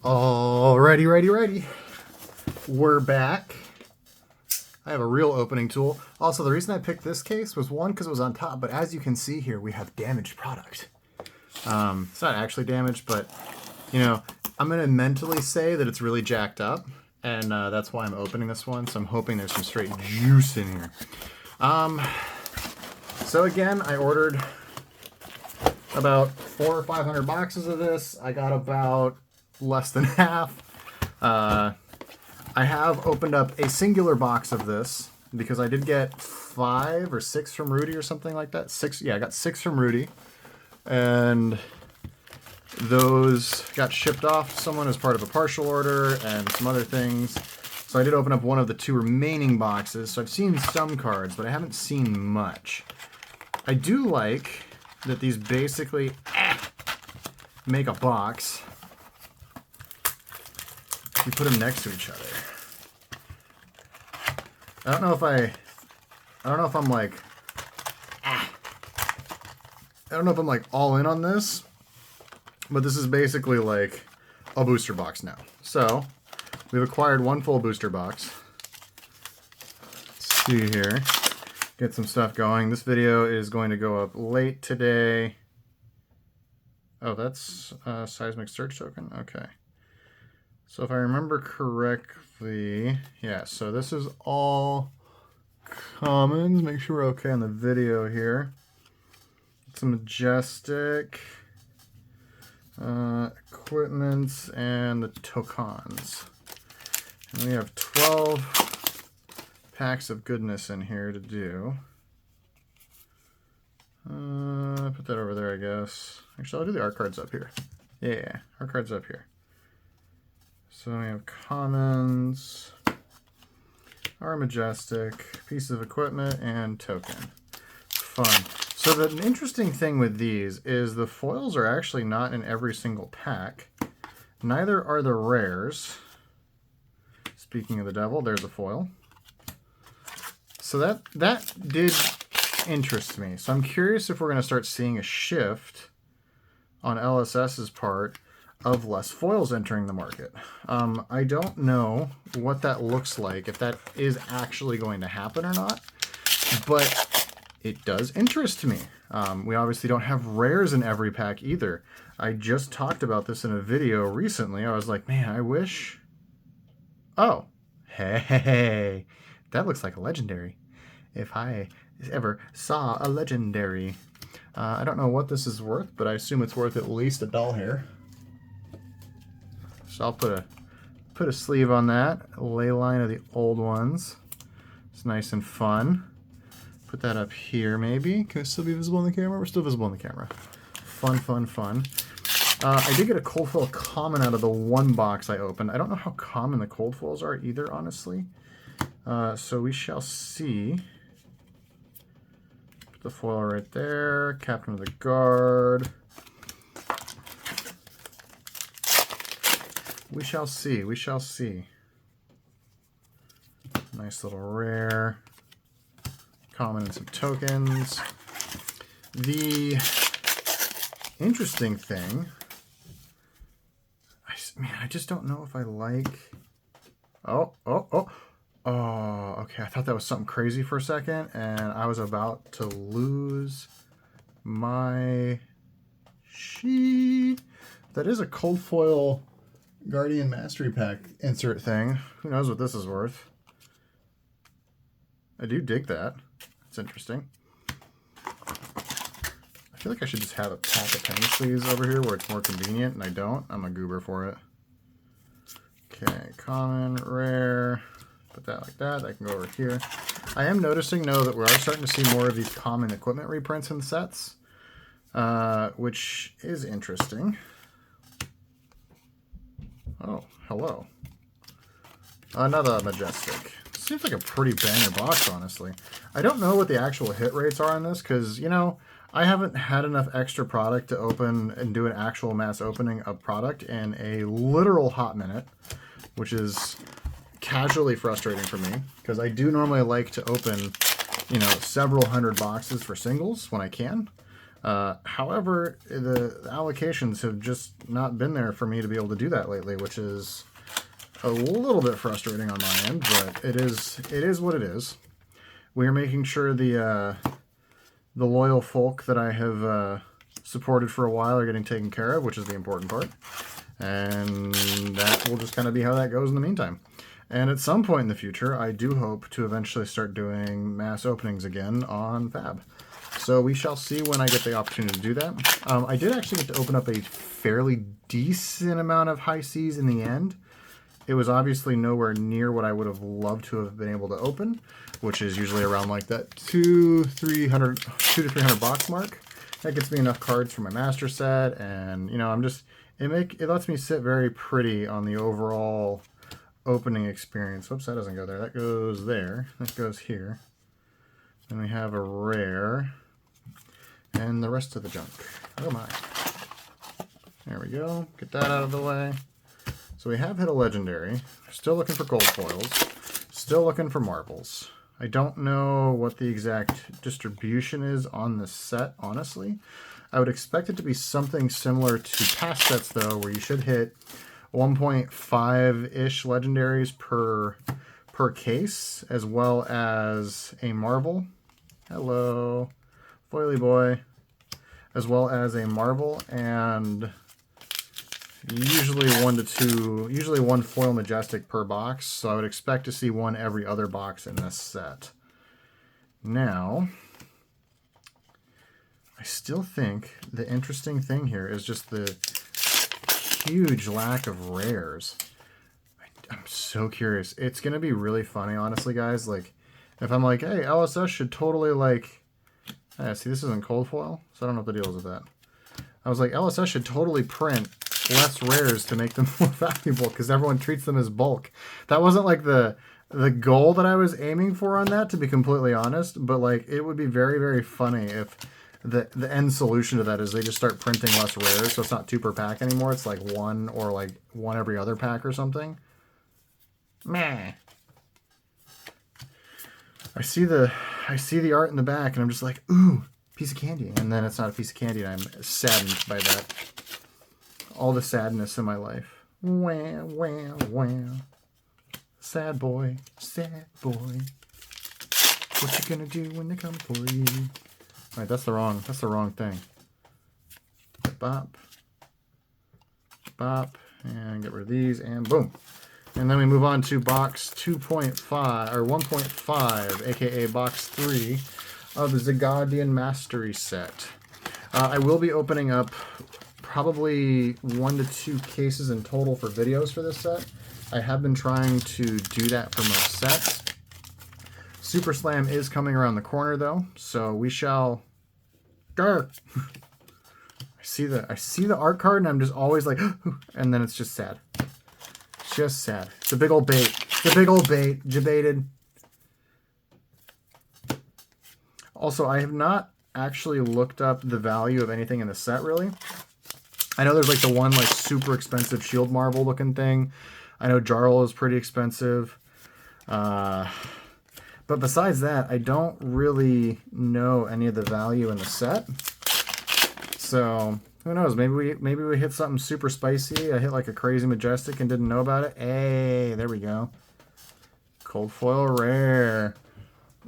Alrighty, ready. We're back. I have a real opening tool. Also, the reason I picked this case was one, because it was on top, but as you can see here, we have damaged product. It's not actually damaged, but, you know, I'm going to mentally say that it's really jacked up, and that's why I'm opening this one, so I'm hoping there's some straight juice in here. So again, I ordered about 400 or 500 boxes of this. I got about less than half. I have opened up a singular box of this because I did get 5 or 6 from Rudy or something like that. 6, yeah, I got 6 from Rudy, and those got shipped off to someone as part of a partial order and some other things. So I did open up one of the 2 remaining boxes. So I've seen some cards, but I haven't seen much. I do like that these basically make a box. You put them next to each other. I don't know if I'm like, I don't know if I'm like all in on this, but this is basically like a booster box now. So we've acquired one full booster box. Let's see here, get some stuff going. This video is going to go up late today. Oh, that's a seismic surge token. Okay. So if I remember correctly, yeah, so this is all commons. Make sure we're okay on the video here. It's a majestic, equipment, and the tokens. And we have 12 packs of goodness in here to do. Put that over there, I guess. Actually, I'll do the art cards up here. Yeah, art cards up here. So we have commons, our majestic, piece of equipment, and token. Fun. So the interesting thing with these is the foils are actually not in every single pack. Neither are the rares. Speaking of the devil, there's a foil. So that did interest me. So I'm curious if we're going to start seeing a shift on LSS's part of less foils entering the market. I don't know what that looks like, if that is actually going to happen or not, but it does interest me. We obviously don't have rares in every pack either. I just talked about this in a video recently. I was like, man, I wish... Oh, hey, that looks like a legendary. If I ever saw a legendary. I don't know what this is worth, but I assume it's worth at least a doll hair. So I'll put a sleeve on that, ley line of the old ones. It's nice and fun. Put that up here maybe. Can it still be visible in the camera? We're still visible in the camera. Fun. I did get a cold foil common out of the one box I opened. I don't know how common the cold foils are either, honestly. So we shall see. Put the foil right there. Captain of the Guard. We shall see. Nice little rare. Common and some tokens. The interesting thing, I just don't know if I like... Oh, okay, I thought that was something crazy for a second, and I was about to lose my sheet. That is a cold foil Guardian Mastery Pack insert thing. Who knows what this is worth? I do dig that. It's interesting. I feel like I should just have a pack of penny sleeves over here where it's more convenient, and I don't. I'm a goober for it. Okay, common, rare. Put that like that. That can go over here. I am noticing, though, that we are starting to see more of these common equipment reprints in sets, which is interesting. Oh, hello. Another majestic. Seems like a pretty banger box, honestly. I don't know what the actual hit rates are on this because, you know, I haven't had enough extra product to open and do an actual mass opening of product in a literal hot minute, which is casually frustrating for me because I do normally like to open, you know, several hundred boxes for singles when I can. However, the allocations have just not been there for me to be able to do that lately, which is a little bit frustrating on my end, but it is what it is. We are making sure the loyal folk that I have supported for a while are getting taken care of, which is the important part. And that will just kind of be how that goes in the meantime. And at some point in the future, I do hope to eventually start doing mass openings again on FaB. So we shall see when I get the opportunity to do that. I did actually get to open up a fairly decent amount of high Cs in the end. It was obviously nowhere near what I would have loved to have been able to open, which is usually around like that 200 to 300 box mark. That gets me enough cards for my master set, and you know, it lets me sit very pretty on the overall opening experience. Whoops, that doesn't go there. That goes there. That goes here. Then we have a rare, and the rest of the junk. Oh my. There we go. Get that out of the way. So we have hit a legendary. Still looking for gold foils. Still looking for marbles. I don't know what the exact distribution is on this set, honestly. I would expect it to be something similar to past sets, though, where you should hit 1.5-ish legendaries per case, as well as a marvel. Hello, foily boy. As well as a marvel and usually 1 to 2, usually 1 foil majestic per box, so I would expect to see 1 every other box in this set. Now, I still think the interesting thing here is just the huge lack of rares. I'm so curious. It's going to be really funny, honestly, guys. Like, if I'm like, hey, LSS should totally, like... see, this isn't cold foil, so I don't know what the deal is with that. I was like, LSS should totally print less rares to make them more valuable because everyone treats them as bulk. That wasn't like the goal that I was aiming for on that, to be completely honest, but like it would be very, very funny if the end solution to that is they just start printing less rares, so it's not 2 per pack anymore. It's like 1 or like 1 every other pack or something. Meh. I see the art in the back and I'm just like, ooh, piece of candy. And then it's not a piece of candy and I'm saddened by that. All the sadness in my life. Wah, wah, wah. Sad boy, sad boy. What you gonna do when they come for you? Alright, that's the wrong thing. Bop. Bop. And get rid of these and boom. And then we move on to box 2.5 or 1.5, aka box 3 of the Zigadian Mastery set. I will be opening up probably 1 to 2 cases in total for videos for this set. I have been trying to do that for most sets. Super Slam is coming around the corner though, so we shall... Grr. I see the art card and I'm just always like, and then it's just sad. Just sad. It's a big old bait. It's a big old bait. Jebaited. Also, I have not actually looked up the value of anything in the set, really. I know there's like the one like super expensive shield marble looking thing. I know Jarl is pretty expensive. But besides that, I don't really know any of the value in the set. So... who knows? Maybe we hit something super spicy. I hit like a crazy majestic and didn't know about it. Hey, there we go. Cold foil rare.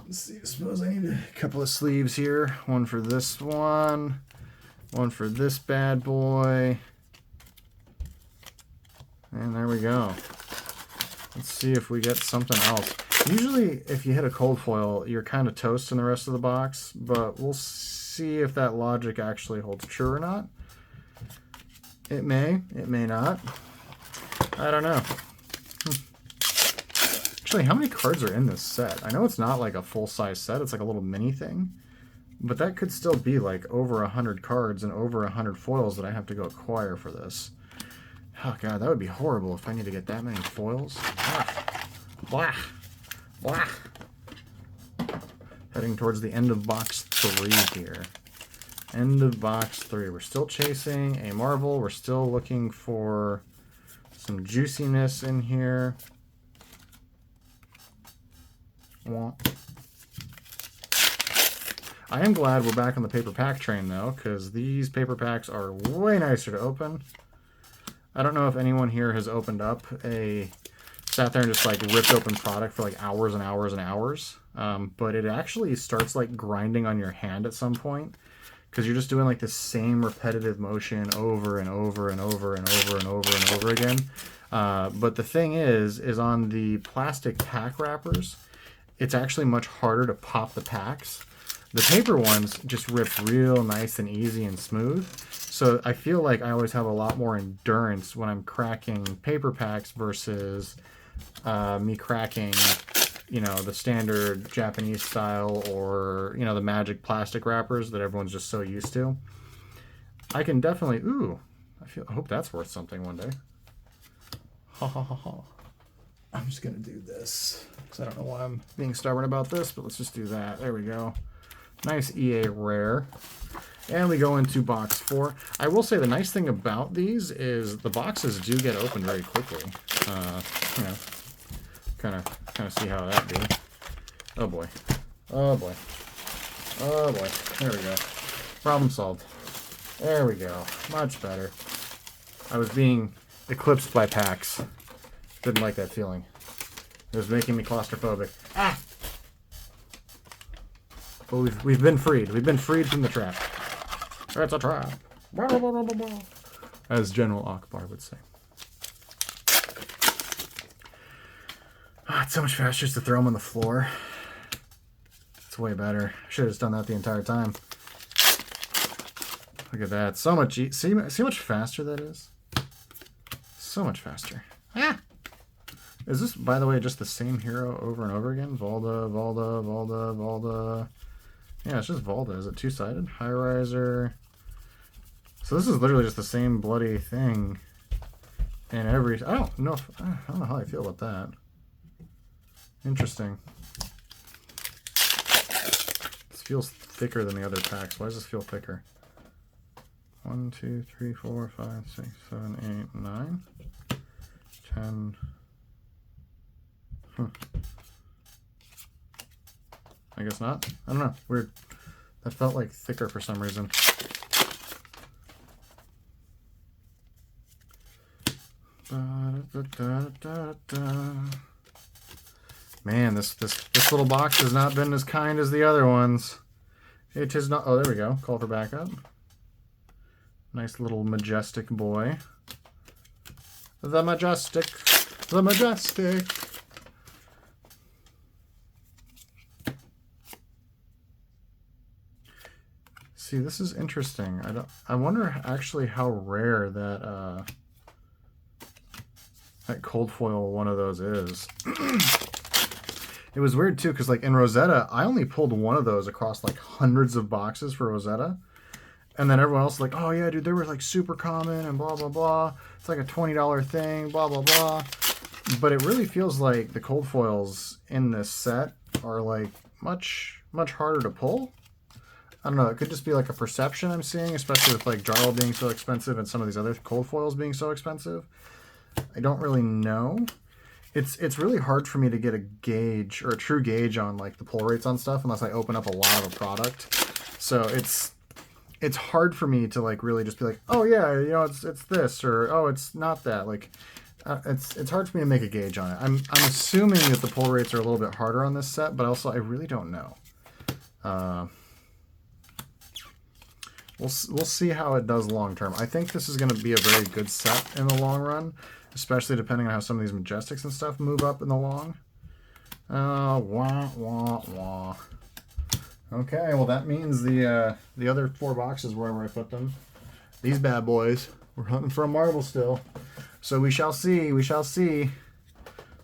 Let's see. I suppose I need a couple of sleeves here. One for this one. One for this bad boy. And there we go. Let's see if we get something else. Usually, if you hit a cold foil, you're kind of toasting the rest of the box. But we'll see if that logic actually holds true or not. It may not. I don't know. Actually, how many cards are in this set? I know it's not like a full-size set. It's like a little mini thing. But that could still be like over 100 cards and over 100 foils that I have to go acquire for this. Oh god, that would be horrible if I need to get that many foils. Blah. Blah. Heading towards the end of box 3 here. End of box 3. We're still chasing a marvel. We're still looking for some juiciness in here. I am glad we're back on the paper pack train, though, because these paper packs are way nicer to open. I don't know if anyone here has opened up sat there and just like ripped open product for like hours and hours and hours. But it actually starts like grinding on your hand at some point, because you're just doing like the same repetitive motion over and over and over and over and over and over again. But the thing is on the plastic pack wrappers, it's actually much harder to pop the packs. The paper ones just rip real nice and easy and smooth. So I feel like I always have a lot more endurance when I'm cracking paper packs versus me cracking, you know, the standard Japanese style or, you know, the magic plastic wrappers that everyone's just so used to. I can definitely, I hope that's worth something one day. Ha ha ha ha. I'm just going to do this because I don't know why I'm being stubborn about this, but let's just do that. There we go. Nice EA rare. And we go into box 4. I will say the nice thing about these is the boxes do get opened very quickly. You know, kind of see how that be. Oh boy. Oh boy. Oh boy. There we go. Problem solved. There we go. Much better. I was being eclipsed by packs. Didn't like that feeling. It was making me claustrophobic. Ah! But we've been freed. We've been freed from the trap. It's a trap. As General Akbar would say. Oh, it's so much faster just to throw them on the floor. It's way better. I should have just done that the entire time. Look at that. So much. See how much faster that is? So much faster. Ah! Is this, by the way, just the same hero over and over again? Valda, Valda, Valda, Valda. Yeah, it's just Valda. Is it two-sided? High riser. So this is literally just the same bloody thing in every. I don't know how I feel about that. Interesting. This feels thicker than the other packs. Why does this feel thicker? 1, 2, 3, 4, 5, 6, 7, 8, 9, 10. I guess not. I don't know. Weird. That felt like thicker for some reason. Man, this little box has not been as kind as the other ones. It is not. Oh, there we go. Call for backup. Nice little majestic boy. The majestic. The majestic. See, this is interesting. I wonder actually how rare that that cold foil one of those is. It was weird too, because like in Rosetta, I only pulled one of those across like hundreds of boxes for Rosetta. And then everyone else was like, oh yeah, dude, they were like super common and blah, blah, blah. It's like a $20 thing, blah, blah, blah. But it really feels like the cold foils in this set are like much, much harder to pull. I don't know, it could just be like a perception I'm seeing, especially with like Jarl being so expensive and some of these other cold foils being so expensive. I don't really know. It's really hard for me to get a gauge or a true gauge on like the pull rates on stuff unless I open up a lot of a product. So it's hard for me to like really just be like, oh yeah, you know, it's this, or oh, it's not that. Like it's hard for me to make a gauge on it. I'm assuming that the pull rates are a little bit harder on this set, but also I really don't know. We'll see how it does long term. I think this is going to be a very good set in the long run, especially depending on how some of these Majestics and stuff move up in the long. Wah, wah, wah. Okay, well that means the other 4 boxes, wherever I put them, these bad boys, we're hunting for a marble still. So we shall see, we shall see.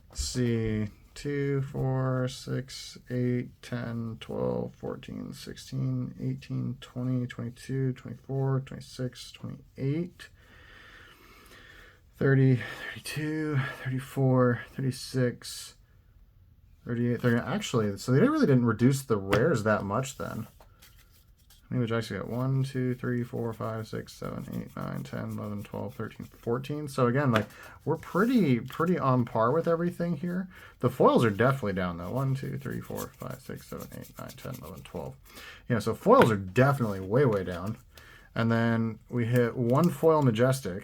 Let's see. 2, 4, 6, 8, 10, 12, 14, 16, 18, 20, 22, 24, 26, 28, 30, 32, 34, 36, 38, 30. Actually, so they really didn't reduce the rares that much then. Maybe I actually got 1, 2, 3, 4, 5, 6, 7, 8, 9, 10, 11, 12, 13, 14. So again, like we're pretty on par with everything here. The foils are definitely down though. 1, 2, 3, 4, 5, 6, 7, 8, 9, 10, 11, 12. Yeah, so foils are definitely way down. And then we hit one foil majestic.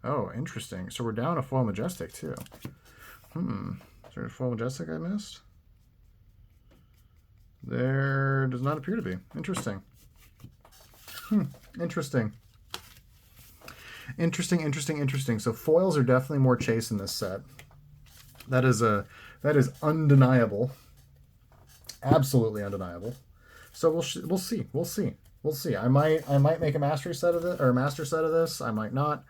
Oh, interesting. So we're down a foil majestic too. Is there a foil majestic I missed? There does not appear to be. Interesting. Interesting. Interesting. So foils are definitely more chase in this set. That is undeniable. Absolutely undeniable. So we'll see. I might make a mastery set of it or a master set of this. I might not.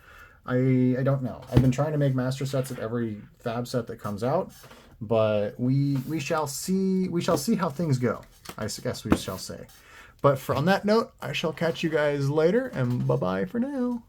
I don't know. I've been trying to make master sets of every FaB set that comes out, but we shall see. We shall see how things go. I guess we shall say. But on that note, I shall catch you guys later, and bye-bye for now.